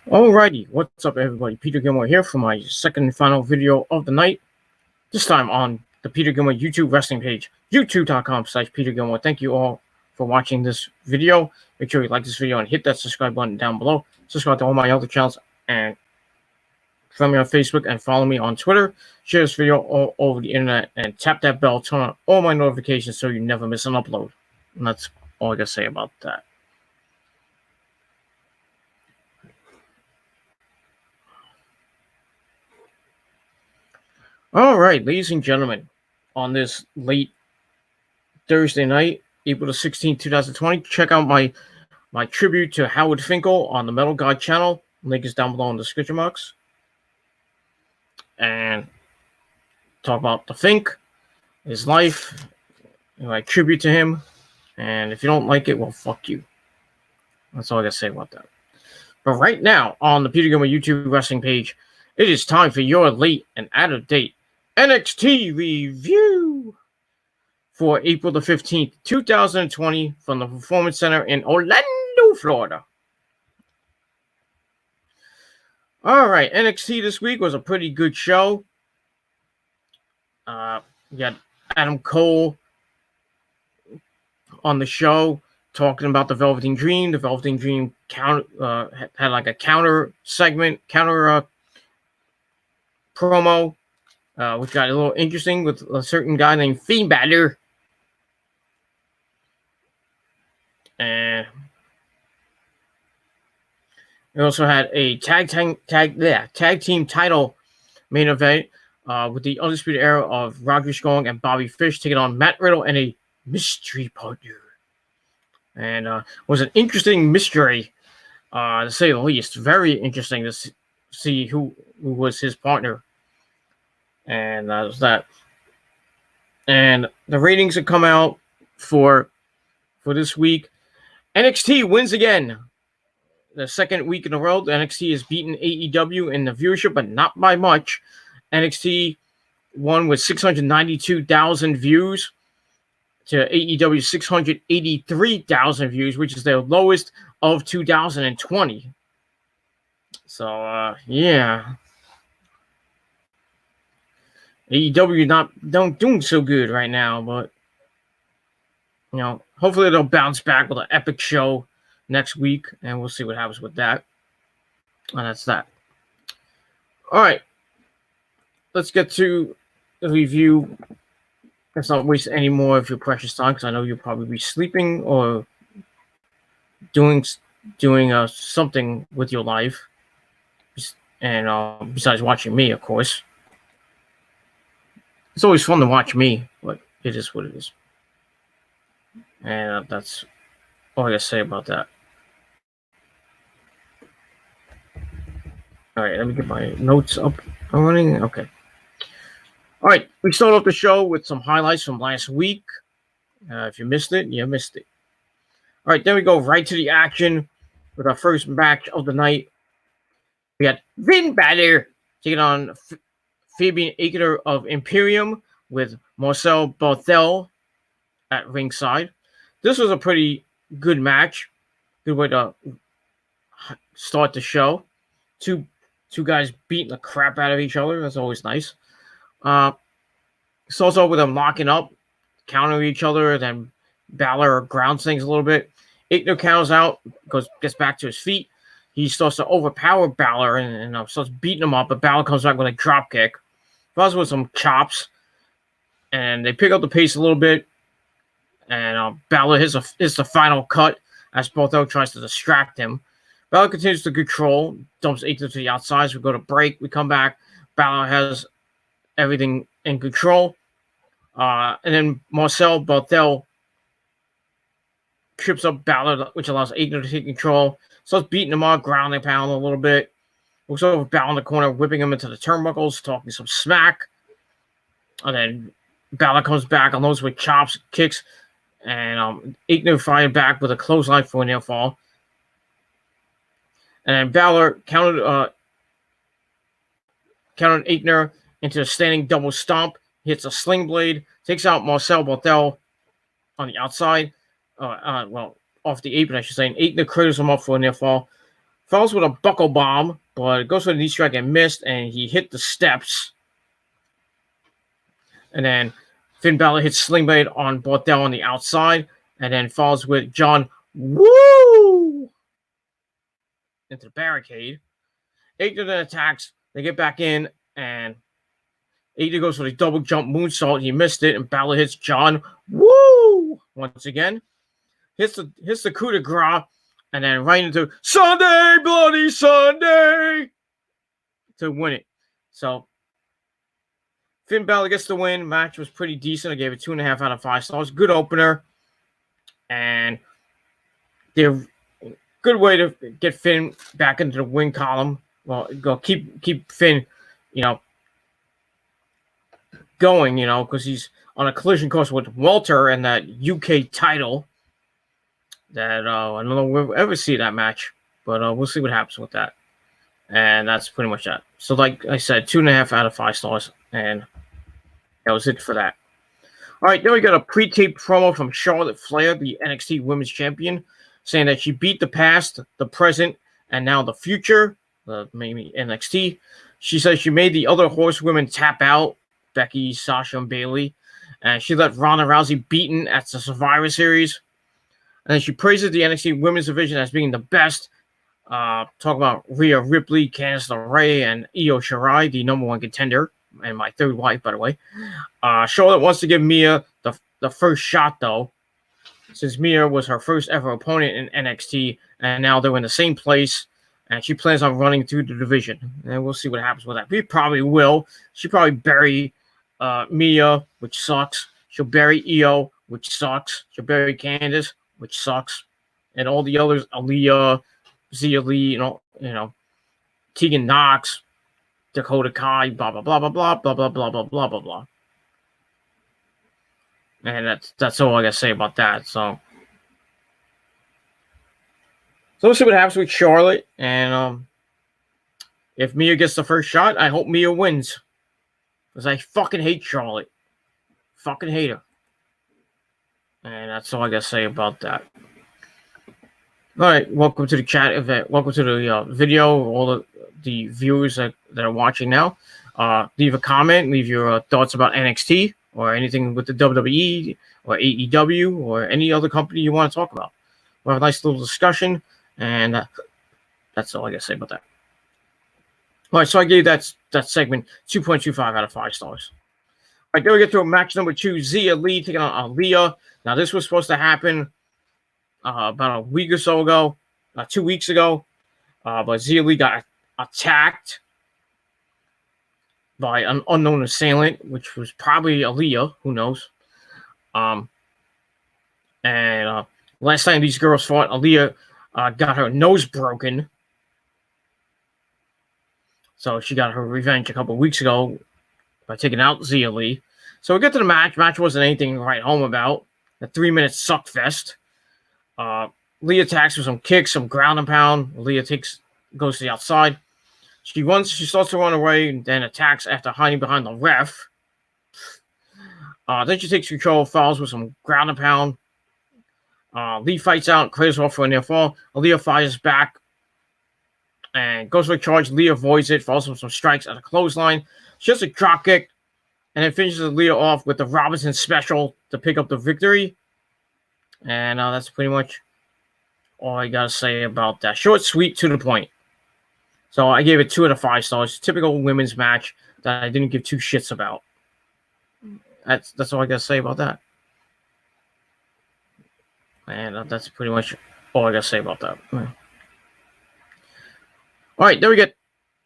Alrighty, what's up everybody? Peter Gilmore here for my second and final video of the night. This time on the Peter Gilmore YouTube wrestling page, youtube.com/Peter Gilmore. Thank you all for watching this video. Make sure you like this video and hit that subscribe button down below. Subscribe to all my other channels and friend me on Facebook and follow me on Twitter. Share this video all over the internet and tap that bell, turn on all my notifications so you never miss an upload. And that's all I gotta say about that. All right, ladies and gentlemen, on this late Thursday night, April the 16th, 2020, check out my tribute to Howard Finkel on the Metal God channel. Link is down below in the description box. And talk about the Fink, his life, my tribute to him. And if you don't like it, well, fuck you. That's all I gotta say about that. But right now, on the Peter Gilmore YouTube wrestling page, it is time for your late and out-of-date NXT review for April the 15th, 2020 from the Performance Center in Orlando, Florida. All right, NXT this week was a pretty good show. We got Adam Cole on the show talking about the Velveteen Dream. The Velveteen Dream had like a counter segment, promo, which got a little interesting with a certain guy named Fiend Balor. And we also had a tag team title main event with the Undisputed Era of Roger Strong and Bobby Fish taking on Matt Riddle and a mystery partner. And was an interesting mystery, to say the least. Very interesting to see who was his partner. And that was that. And the ratings have come out for this week. NXT wins again. The second week in a row, the NXT has beaten AEW in the viewership, but not by much. NXT won with 692,000 views to AEW's 683,000 views, which is their lowest of 2020. So, yeah. AEW don't doing so good right now, but you know, hopefully they'll bounce back with an epic show next week, and we'll see what happens with that. And that's that. All right, let's get to the review. Let's not waste any more of your precious time, because I know you'll probably be sleeping or doing something with your life, and besides watching me, of course. It's always fun to watch me, but it is what it is. And that's all I gotta say about that. All right, let me get my notes up and running. Okay. All right, we start off the show with some highlights from last week. If you missed it, you missed it. All right, then we go right to the action with our first match of the night. We got Finn Balor taking on Fabian Aichner of Imperium with Marcel Barthel at ringside. This was a pretty good match. Good way to start the show. Two guys beating the crap out of each other. That's always nice. Starts off with them locking up, countering each other. Then Balor grounds things a little bit. Aichner counters out, gets back to his feet. He starts to overpower Balor and starts beating him up. But Balor comes back with a drop kick. Follows with some chops. And they pick up the pace a little bit. And Balor hits the final cut as Barthel tries to distract him. Balor continues to control, dumps Aichner to the outside. So we go to break. We come back. Balor has everything in control. And then Marcel Barthel trips up Balor, which allows Aichner to take control. Starts beating him up, grounding pound a little bit. Looks over Balor in the corner, whipping him into the turnbuckles, talking some smack. And then Balor comes back, unloads with chops, kicks, and Aichner fired back with a clothesline for a near fall. And then Balor countered Aichner into a standing double stomp, hits a sling blade, takes out Marcel Barthel on the outside, off the apron, I should say. And Aichner cradles him up for a near fall. falls with a buckle bomb, but goes for the knee strike and missed, and he hit the steps. And then Finn Balor hits Sling Blade on Bortel on the outside, and then falls with John Woo into the barricade. AJ then attacks. They get back in, and AJ goes for the double jump moonsault. He missed it, and Balor hits John Woo once again. Hits the coup de grace, and then right into Sunday, Bloody Sunday to win it. So Finn Balor gets the win. Match was pretty decent. I gave it 2.5 out of 5 stars. Good opener, and they're good way to get Finn back into the win column. Well, go keep Finn, going, because he's on a collision course with Walter and that UK title. That I don't know if we'll ever see that match, but we'll see what happens with that. And that's pretty much that. So, like I said, 2.5 out of 5 stars, and that was it for that. All right, then we got a pre-tape promo from Charlotte Flair, the NXT Women's Champion, saying that she beat the past, the present, and now the future, maybe NXT. She says she made the other horsewomen tap out, Becky, Sasha, and Bayley, and she left Ronda Rousey beaten at the Survivor Series. And then she praises the NXT Women's Division as being the best. Talk about Rhea Ripley, Candice LeRae, and Io Shirai, the number 1 contender, and my third wife, by the way. Charlotte wants to give Mia the first shot, though, since Mia was her first ever opponent in NXT, and now they're in the same place, and she plans on running through the division. And we'll see what happens with that. We probably will. She'll probably bury Mia, which sucks. She'll bury Io, which sucks. She'll bury Candice, which sucks. And all the others, Aaliyah, Zia Lee, Tegan Knox, Dakota Kai, blah, blah, blah, blah, blah, blah, blah, blah, blah, blah, blah, blah. And that's all I got to say about that. So we'll see what happens with Charlotte. And if Mia gets the first shot, I hope Mia wins. Because I fucking hate Charlotte. Fucking hate her. And that's all I got to say about that. All right, welcome to the chat event. Welcome to the video. All the viewers that are watching now. Leave a comment. Leave your thoughts about NXT or anything with the WWE or AEW or any other company you want to talk about. We'll have a nice little discussion, and that's all I got to say about that. All right, so I gave that segment 2.25 out of 5 stars. All right, then we get to a match number 2. Zia Lee taking on Aaliyah. Now, this was supposed to happen about a week or so ago, 2 weeks ago, but Zia Lee got attacked by an unknown assailant, which was probably Aaliyah, who knows. And last time these girls fought, Aaliyah got her nose broken. So she got her revenge a couple of weeks ago by taking out Zia Lee. So we get to the match. Match wasn't anything to write home about. The 3-minute suck fest. Lee attacks with some kicks, some ground and pound. Aaliyah goes to the outside. She starts to run away and then attacks after hiding behind the ref. Then she takes control, falls with some ground and pound. Lee fights out and clears off for a near fall. Aaliyah fires back and goes for a charge. Lee avoids it, falls with some strikes at a clothesline. She has a drop kick and then finishes Aaliyah off with the Robinson special to pick up the victory. And that's pretty much all I got to say about that. Short, sweet, to the point. So I gave it 2 out of 5 stars. Typical women's match that I didn't give 2 shits about. That's all I got to say about that. And that's pretty much all I got to say about that. All right, there we get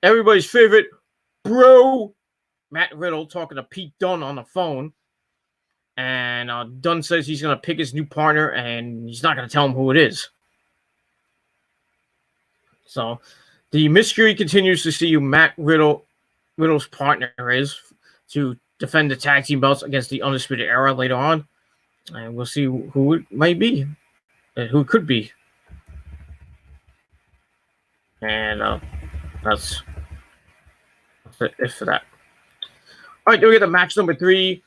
everybody's favorite bro, Matt Riddle, talking to Pete Dunne on the phone. And Dunne says he's going to pick his new partner, and he's not going to tell him who it is. So the mystery continues to see who Matt Riddle's partner is to defend the tag team belts against the Undisputed Era later on. And we'll see who it might be, who it could be. And that's it for that. All right, then we get to match number 3.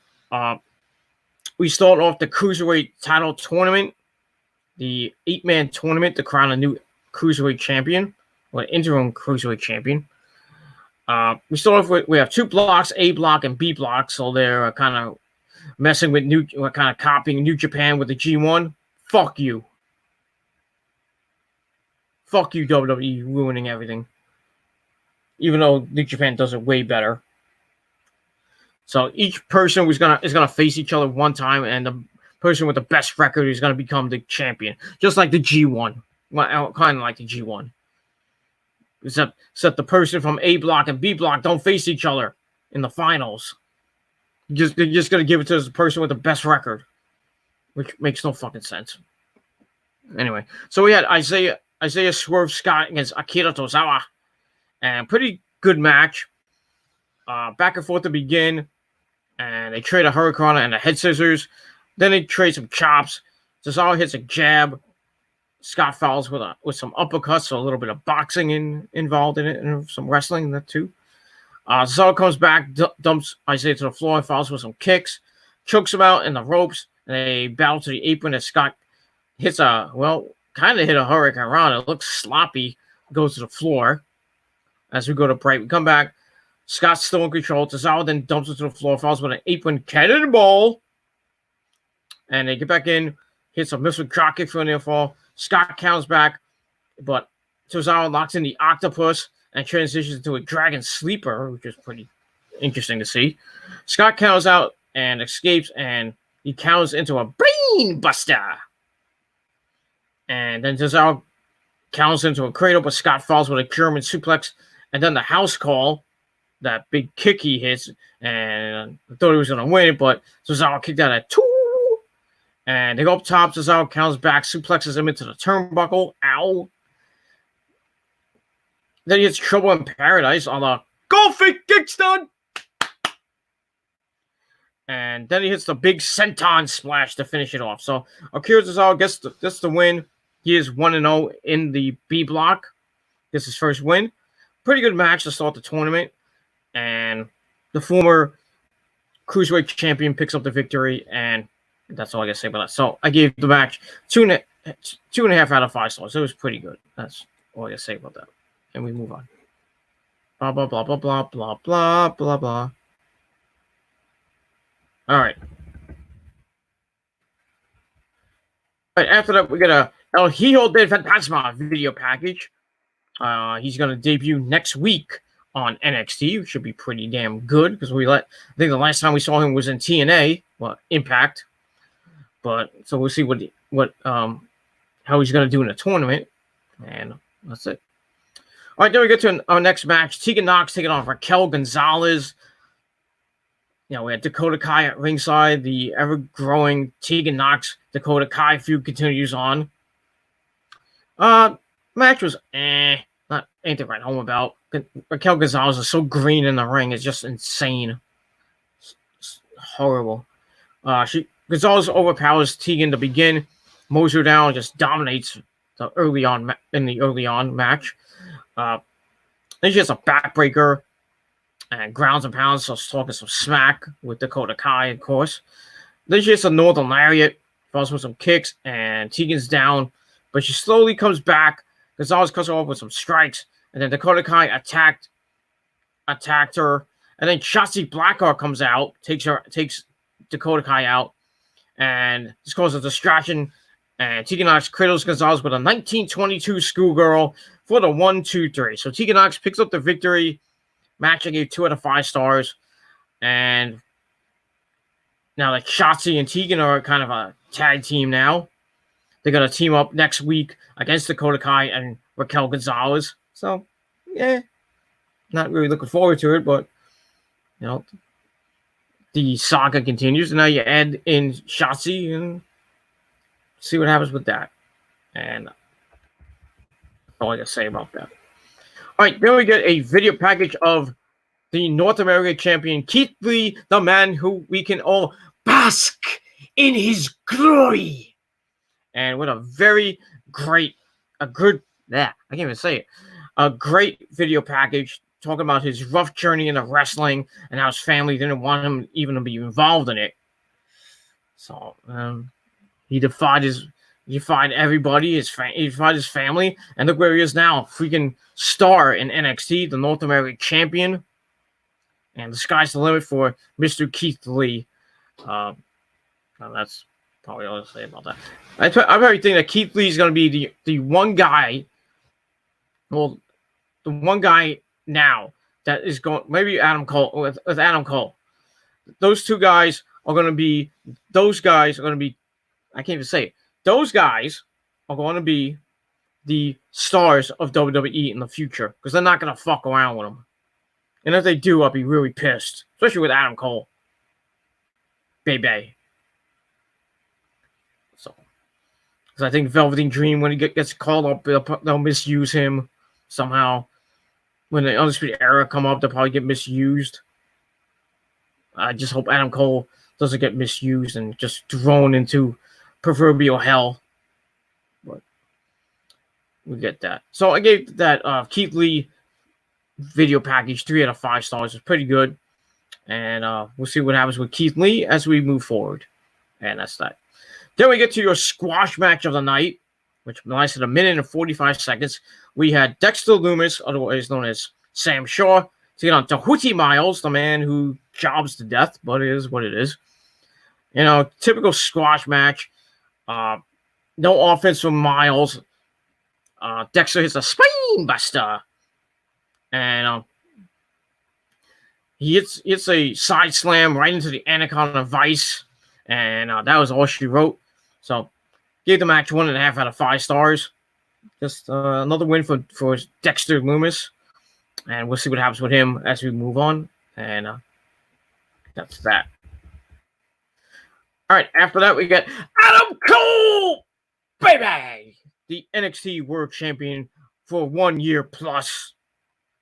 We start off the Cruiserweight title tournament, the 8-man tournament to crown a new Cruiserweight champion. interim cruiserweight champion. We start off with, we have 2 blocks, A block and B block, so they're kind of messing with kind of copying New Japan with the G1. Fuck you. Fuck you, WWE, ruining everything. Even though New Japan does it way better. So each person is gonna face each other one time, and the person with the best record is gonna become the champion, just like the G1. Well, kind of like the G1. Except the person from A block and B block don't face each other in the finals. They're just gonna give it to the person with the best record, which makes no fucking sense. Anyway, so we had Isaiah Swerve Scott against Akira Tozawa, and pretty good match. Back and forth to begin, and they trade a Hurricane and a head scissors. Then they trade some chops. Tozawa hits a jab. Scott fouls with some uppercuts, so a little bit of boxing involved in it, and some wrestling in that too. Tozawa comes back, dumps Isaiah to the floor, and fouls with some kicks, chokes him out in the ropes, and they battle to the apron as Scott hits kind of hit a Hurricane Rana. It looks sloppy, goes to the floor. As we go to break, we come back. Scott's still in control. Tozawa then dumps it to the floor, falls with an apron cannonball. And they get back in, hits a missile drop kick for a near fall. Scott counts back, but Tozawa locks in the octopus and transitions into a dragon sleeper, which is pretty interesting to see. Scott counters out and escapes, and he counters into a brain buster. And then Tozawa counters into a cradle, but Scott falls with a German suplex. And then the house call, that big kick he hits, and I thought he was going to win it, but Tozawa kicked out at 2. And they go up top. Tozawa counters back, suplexes him into the turnbuckle. Ow. Then he hits Trouble in Paradise on the Golfing Kickstun. And then he hits the big senton splash to finish it off. So Akira Tozawa gets the win. He is 1-0 in the B block. This is his first win. Pretty good match to start the tournament. And the former Cruiserweight champion picks up the victory. And that's all I got to say about that. So I gave the match 2.5 out of 5 stars. It was pretty good. That's all I got to say about that. And we move on. Blah, blah, blah, blah, blah, blah, blah, blah, blah. All right. All right, after that, we got a El Hijo del Fantasma video package. He's going to debut next week on NXT, which should be pretty damn good because I think the last time we saw him was in TNA, Impact. But so we'll see how he's going to do in the tournament, and that's it. All right, then we get to our next match. Tegan Nox taking on Raquel Gonzalez. We had Dakota Kai at ringside. The ever-growing Tegan Nox Dakota Kai feud continues on. Match was not anything to write home about. Raquel Gonzalez is so green in the ring; it's just insane. It's horrible. Gonzalez overpowers Tegan to begin, mows her down, and just dominates the early on match. Then she has a backbreaker and grounds and pounds, so talking some smack with Dakota Kai, of course. Then she has a Northern Lariat, falls with some kicks, and Tegan's down, but she slowly comes back. Gonzalez cuts her off with some strikes, and then Dakota Kai attacked her, and then Shotzi Blackheart comes out, takes Dakota Kai out, and this causes a distraction. And Tegan Nox cradles Gonzalez with a 1922 schoolgirl for the 1-2-3. So Tegan Nox picks up the victory. Match I gave 2 out of 5 stars. And now that Shotzi and Tegan are kind of a tag team now. They're going to team up next week against Dakota Kai and Raquel Gonzalez. So, yeah, not really looking forward to it, but, the saga continues. And now you add in Shotzi and see what happens with that. And that's all I got to say about that. All right, then we get a video package of the North American champion, Keith Lee, the man who we can all bask in his glory. And with a very great, a great video package talking about his rough journey into wrestling and how his family didn't want him even to be involved in it. So, he defied his You find everybody, you find his family, and look where he is now. Freaking star in NXT, the North American champion. And the sky's the limit for Mr. Keith Lee. That's probably all I'll say about that. I probably think that Keith Lee is going to be the one guy, well, the one guy now that is going, maybe Adam Cole, with Adam Cole. Those two guys are going to be, I can't even say it. Those guys are going to be the stars of WWE in the future because they're not going to fuck around with them. And if they do, I'll be really pissed, especially with Adam Cole. Baby. So, because I think Velveteen Dream, when he gets called up, they'll misuse him somehow. When the Undisputed Era come up, they'll probably get misused. I just hope Adam Cole doesn't get misused and just thrown into proverbial hell. But we get that. So I gave that Keith Lee video package 3 out of 5 stars. It's pretty good. And we'll see what happens with Keith Lee as we move forward. And that's that. Then we get to your squash match of the night, which lasted 1 minute and 45 seconds. We had Dexter Lumis, otherwise known as Sam Shaw, taking on Tahuti Miles, the man who jobs to death, but it is what it is. You know, typical squash match. No offense from Miles. Dexter hits a spine buster. And he hits a side slam right into the Anaconda Vice. And that was all she wrote. So, gave the match 1.5 out of 5 stars. Just another win for Dexter Lumis. And we'll see what happens with him as we move on. And that's that. All right, after that, we got Adam Cole, baby! The NXT World Champion for 1 year plus.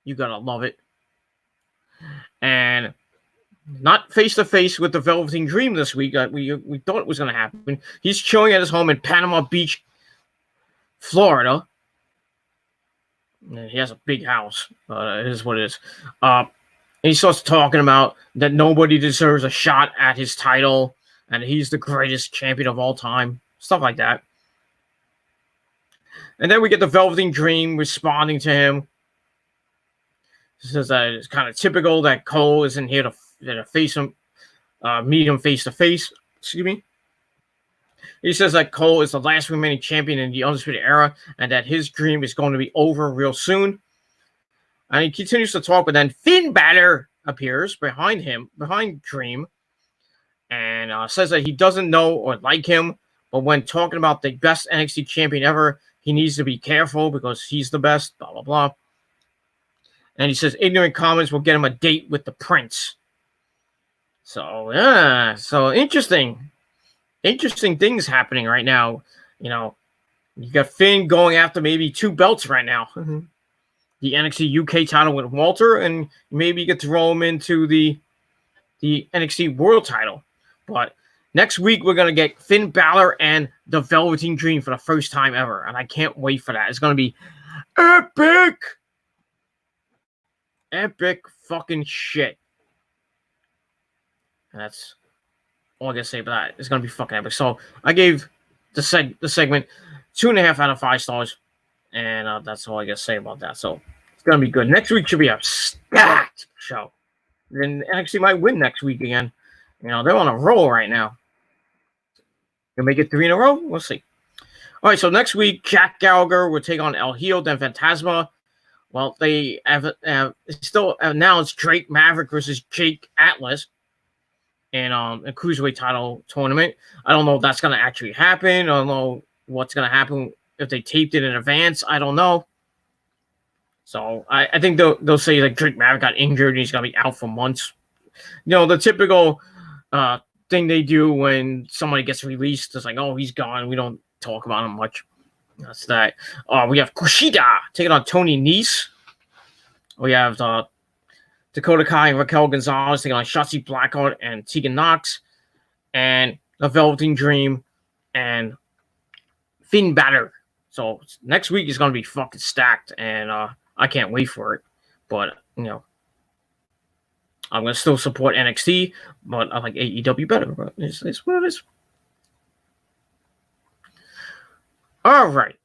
You gotta love it. And not face-to-face with the Velveteen Dream this week. We thought it was going to happen. He's chilling at his home in Panama Beach, Florida. And he has a big house. It is what it is. And he starts talking about that nobody deserves a shot at his title, and he's the greatest champion of all time. Stuff like that. And then we get the Velveteen Dream responding to him. He says that it's kind of typical that Cole isn't here to face him, meet him face to face. Excuse me. He says that Cole is the last remaining champion in the Undisputed Era, and that his dream is going to be over real soon. And he continues to talk, but then Finn Balor appears behind Dream, and says that he doesn't know or like him, but when talking about the best NXT champion ever, he needs to be careful because he's the best. Blah blah blah. And he says ignorant comments will get him a date with the prince. So, yeah. So, interesting things happening right now. You know, you got Finn going after maybe 2 belts right now. Mm-hmm. The NXT UK title with Walter, and maybe you could throw him into the NXT World title. But next week, we're going to get Finn Balor and the Velveteen Dream for the first time ever. And I can't wait for that. It's going to be epic. Epic fucking shit. And that's all I gotta say about that. It's gonna be fucking epic. So I gave the segment 2.5 out of 5 stars, and that's all I gotta say about that. So it's gonna be good. Next week should be a stacked show. Then NXT might win next week again. You know, they're on a roll right now. Gonna make it 3 in a row. We'll see. All right. So next week, Jack Gallagher will take on El Hijo then Fantasma. Well, they have still announced Drake Maverick versus Jake Atlas in a Cruiserweight title tournament. I don't know if that's going to actually happen. I don't know what's going to happen if they taped it in advance. I don't know. So I think they'll say that Drake Maverick got injured and he's going to be out for months. You know, the typical thing they do when somebody gets released is like, oh, he's gone. We don't talk about him much. That's that. We have Kushida taking on Tony Nese. We have Dakota Kai and Raquel Gonzalez taking on Shotzi Blackheart and Tegan Nox. And the Velveteen Dream and Finn Balor. So next week is going to be fucking stacked. And I can't wait for it. But, you know, I'm going to still support NXT. But I like AEW better. But it's what it is. All right.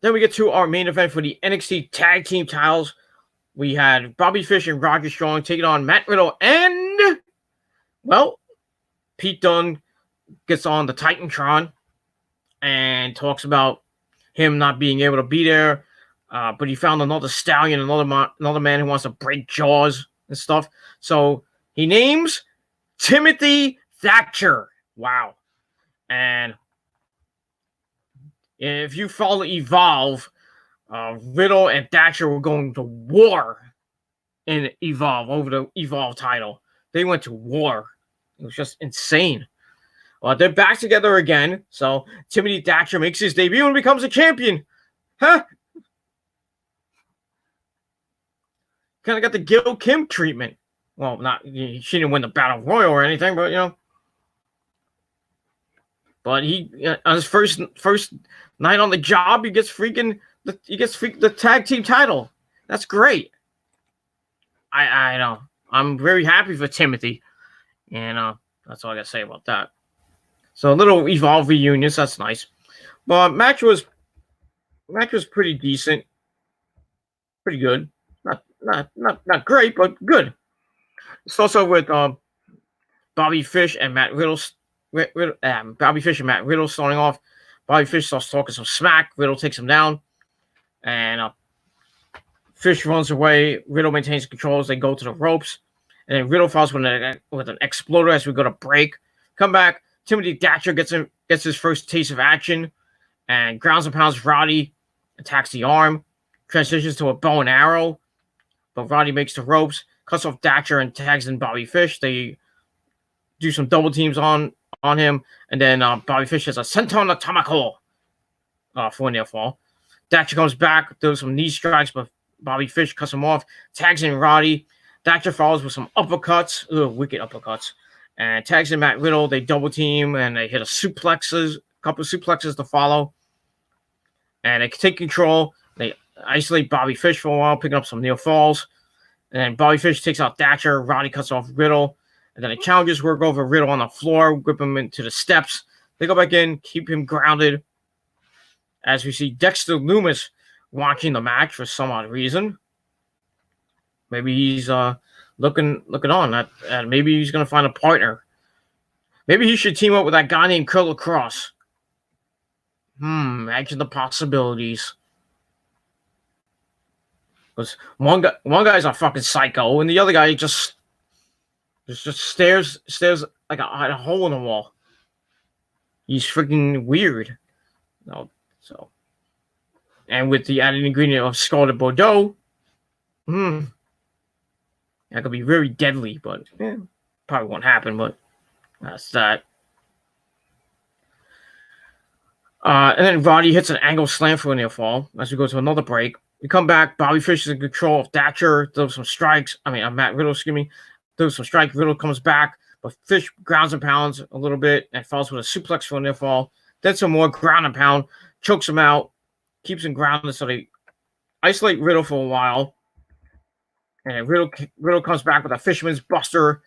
Then we get to our main event for the NXT Tag Team titles. We had Bobby Fish and Roderick Strong taking on Matt Riddle and, well, Pete Dunne gets on the Titantron and talks about him not being able to be there, but he found another stallion, another man who wants to break jaws and stuff. So he names Timothy Thatcher. Wow. And if you follow Evolve, Riddle and Thatcher were going to war in Evolve over the Evolve title. They went to war. It was just insane. They're back together again. So Timothy Thatcher makes his debut and becomes a champion. Huh? Kind of got the Gil Kim treatment. Well, she didn't win the Battle Royal or anything, but you know. But he on his first night on the job, he gets the tag team title. That's great. I know. I'm very happy for Timothy, and that's all I gotta say about that. So a little Evolve reunions, that's nice. But match was pretty decent, pretty good. Not great, but good. It's also with Bobby Fish and Matt Riddle. Bobby Fish and Matt Riddle starting off. Bobby Fish starts talking some smack. Riddle takes him down, and Fish runs away. Riddle maintains control as they go to the ropes, and then Riddle falls with an exploder as we go to break. Come back. Timothy Thatcher gets his first taste of action, and grounds and pounds Roddy, attacks the arm, transitions to a bow and arrow, but Roddy makes the ropes, cuts off Thatcher and tags in Bobby Fish. They do some double teams on him, and then Bobby Fish has a senton atomico for a near fall. Thatcher comes back, does some knee strikes, but Bobby Fish cuts him off, tags in Roddy. Thatcher follows with some uppercuts, wicked uppercuts, and tags in Matt Riddle. They double team, and they hit a couple of suplexes to follow, and they take control. They isolate Bobby Fish for a while, picking up some near falls, and then Bobby Fish takes out Thatcher. Roddy cuts off Riddle. And then the challengers work over Riddle on the floor, whip him into the steps. They go back in, keep him grounded. As we see Dexter Lumis watching the match for some odd reason. Maybe he's looking on. At maybe he's going to find a partner. Maybe he should team up with that guy named Killer Cross. Imagine the possibilities. Because one guy's a fucking psycho, and the other guy just stares like a hole in the wall. He's freaking weird. So, and with the added ingredient of Scarlet Bordeaux, that could be very deadly, but probably won't happen. But that's that. And then Roddy hits an angle slam for a near fall as we go to another break. We come back. Bobby Fish is in control of Thatcher. Does some strikes. Matt Riddle, excuse me. Does some strike. Riddle comes back, but Fish grounds and pounds a little bit and falls with a suplex for a near fall. Then some more ground and pound, chokes him out, keeps him grounded. So they isolate Riddle for a while, and Riddle comes back with a Fisherman's Buster,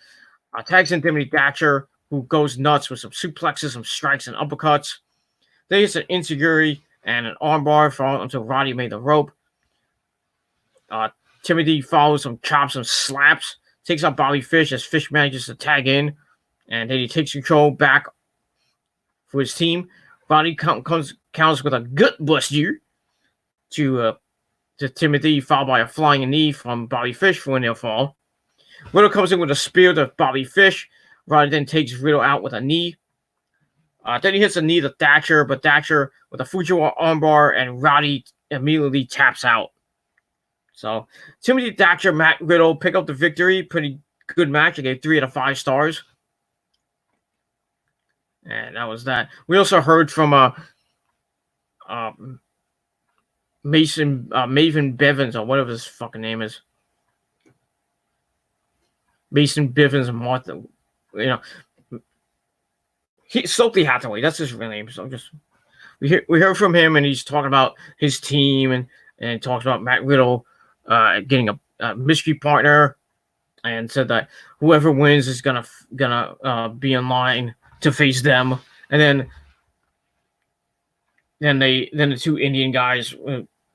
tags in Timothy Thatcher, who goes nuts with some suplexes, some strikes, and uppercuts. They hit an insecurity and an armbar until Roddy made the rope. Timothy follows some chops and slaps. Takes out Bobby Fish as Fish manages to tag in, and then he takes control back for his team. Roddy counters with a gut buster to Timothy, followed by a flying knee from Bobby Fish for a near fall. Riddle comes in with a spear to Bobby Fish. Roddy then takes Riddle out with a knee. Then he hits a knee to Thatcher, but Thatcher with a Fujiwara armbar, and Roddy immediately taps out. So, Timothy Thatcher, Matt Riddle pick up the victory. Pretty good match. I gave 3 out of 5 stars. And that was that. We also heard from Maven Bevins, or whatever his fucking name is. Mason Bivens and Martha. Soapy Hathaway. That's his real name. So we heard from him, and he's talking about his team and talks about Matt Riddle getting a mystery partner, and said that whoever wins is gonna be in line to face them. And then then the two Indian guys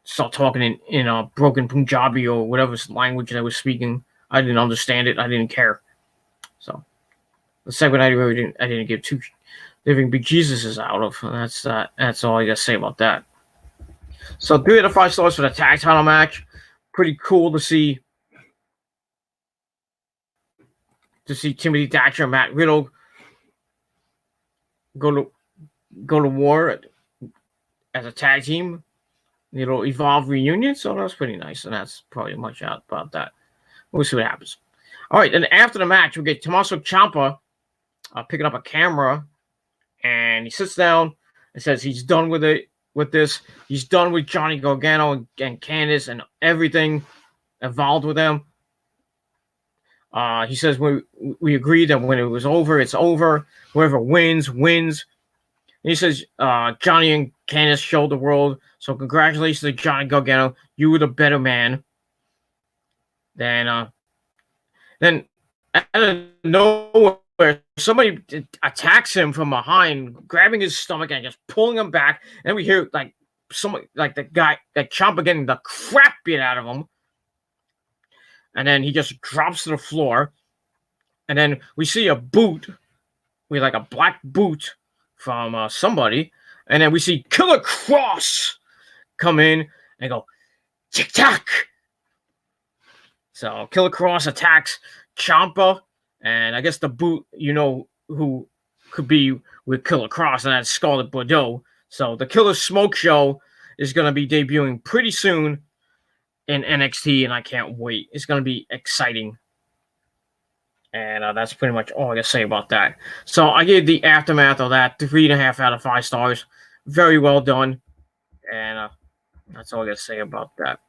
start talking in broken Punjabi or whatever language they were speaking. I didn't understand it. I didn't care. So the segment I didn't give two living bejesuses out of. That's all I got to say about that. So 3 out of 5 stars for the tag title match. Pretty cool to see Timothy Thatcher and Matt Riddle go to war as a tag team. Evolve reunion. So that was pretty nice, and that's probably much out about that. We'll see what happens. All right, and after the match, we get Tommaso Ciampa picking up a camera, and he sits down and says he's done with it. With this, he's done with Johnny Gargano and Candice and everything involved with them. He says we agreed that when it was over, it's over. Whoever wins, wins. And he says Johnny and Candice showed the world. So congratulations to Johnny Gargano. You were the better man. Then out of nowhere, somebody attacks him from behind, grabbing his stomach and just pulling him back. And we hear like the guy, that Ciampa getting the crap beat out of him. And then he just drops to the floor. And then we see a boot, with like a black boot from somebody. And then we see Killer Cross come in and go, tick-tock. So Killer Cross attacks Ciampa. And I guess the boot, who could be with Killer Cross, and that's Scarlett Bordeaux. So the Killer Smoke Show is going to be debuting pretty soon in NXT, and I can't wait. It's going to be exciting. And that's pretty much all I got to say about that. So I gave the aftermath of that 3.5 out of 5 stars. Very well done. And that's all I got to say about that.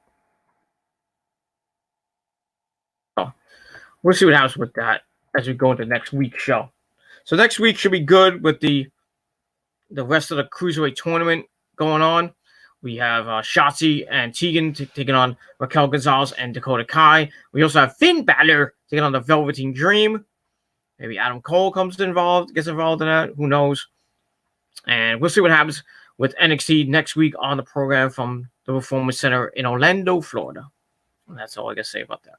So we'll see what happens with that as we go into next week's show. So next week should be good with the rest of the Cruiserweight tournament going on. We have Shotzi and Tegan taking on Raquel Gonzalez and Dakota Kai. We also have Finn Balor taking on the Velveteen Dream. Maybe Adam Cole gets involved in that. Who knows? And we'll see what happens with NXT next week on the program from the Performance Center in Orlando, Florida. And that's all I got to say about that.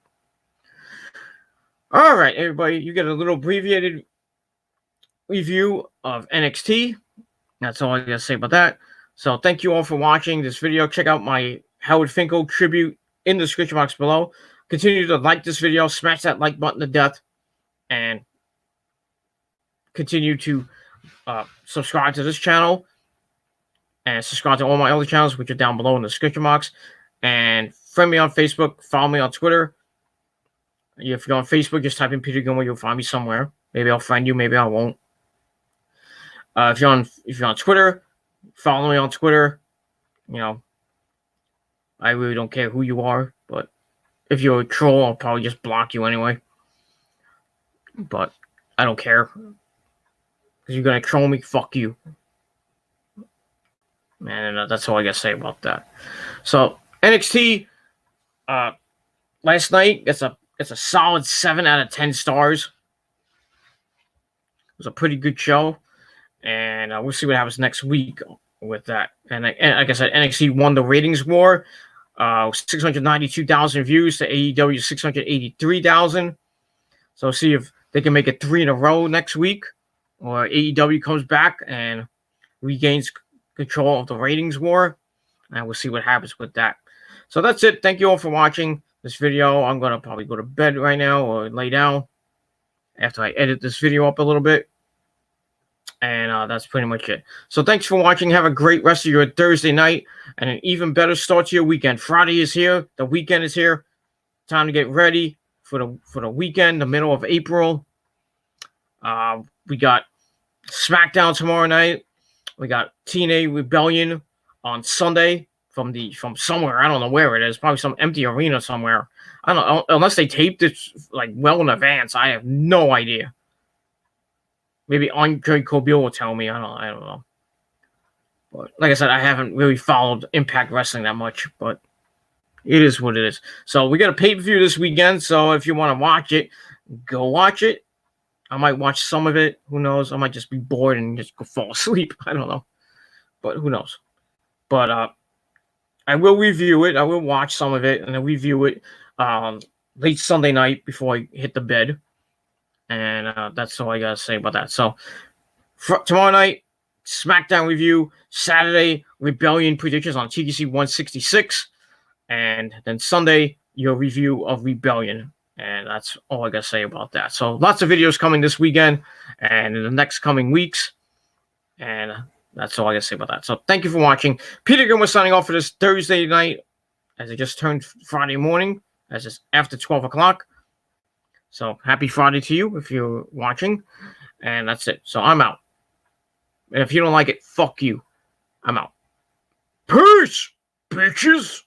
All right, everybody. You get a little abbreviated review of NXT. That's all I got to say about that. So thank you all for watching this video. Check out my Howard Finkel tribute in the description box below. Continue to like this video. Smash that like button to death. And continue to subscribe to this channel. And subscribe to all my other channels, which are down below in the description box. And friend me on Facebook. Follow me on Twitter. If you're on Facebook, just type in Peter Gilmore. You'll find me somewhere. Maybe I'll find you. Maybe I won't. If you're on Twitter, follow me on Twitter. I really don't care who you are, but if you're a troll, I'll probably just block you anyway. But I don't care. Because you're going to troll me, fuck you. And that's all I got to say about that. So, NXT, last night, it's a solid 7 out of 10 stars. It was a pretty good show. And we'll see what happens next week with that. And like I said, NXT won the ratings war. 692,000 views to AEW 683,000. So see if they can make it 3 in a row next week, or AEW comes back and regains control of the ratings war. And we'll see what happens with that. So that's it. Thank you all for watching this video. I'm going to probably go to bed right now or lay down after I edit this video up a little bit. And that's pretty much it. So thanks for watching. Have a great rest of your Thursday night and an even better start to your weekend. Friday is here. The weekend is here. Time to get ready for the weekend, the middle of April. We got SmackDown tomorrow night. We got TNA Rebellion on Sunday from somewhere. I don't know where it is. Probably some empty arena somewhere. I don't know. Unless they taped it like well in advance. I have no idea. Maybe Andre Kobil will tell me. I don't know. But like I said, I haven't really followed Impact Wrestling that much, but it is what it is. So we got a pay-per-view this weekend, so if you want to watch it, go watch it. I might watch some of it. Who knows? I might just be bored and just go fall asleep. I don't know. But who knows? But I will review it. I will watch some of it and then review it late Sunday night before I hit the bed. And that's all I gotta say about that. So tomorrow night, SmackDown review. Saturday, Rebellion predictions on TGC 166. And then Sunday, your review of Rebellion. And that's all I got to say about that. So lots of videos coming this weekend and in the next coming weeks. And that's all I got to say about that. So thank you for watching. Peter Grimm was signing off for this Thursday night as it just turned Friday morning, as it's after 12 o'clock. So happy Friday to you if you're watching. And that's it. So I'm out. And if you don't like it, fuck you. I'm out. Peace, bitches.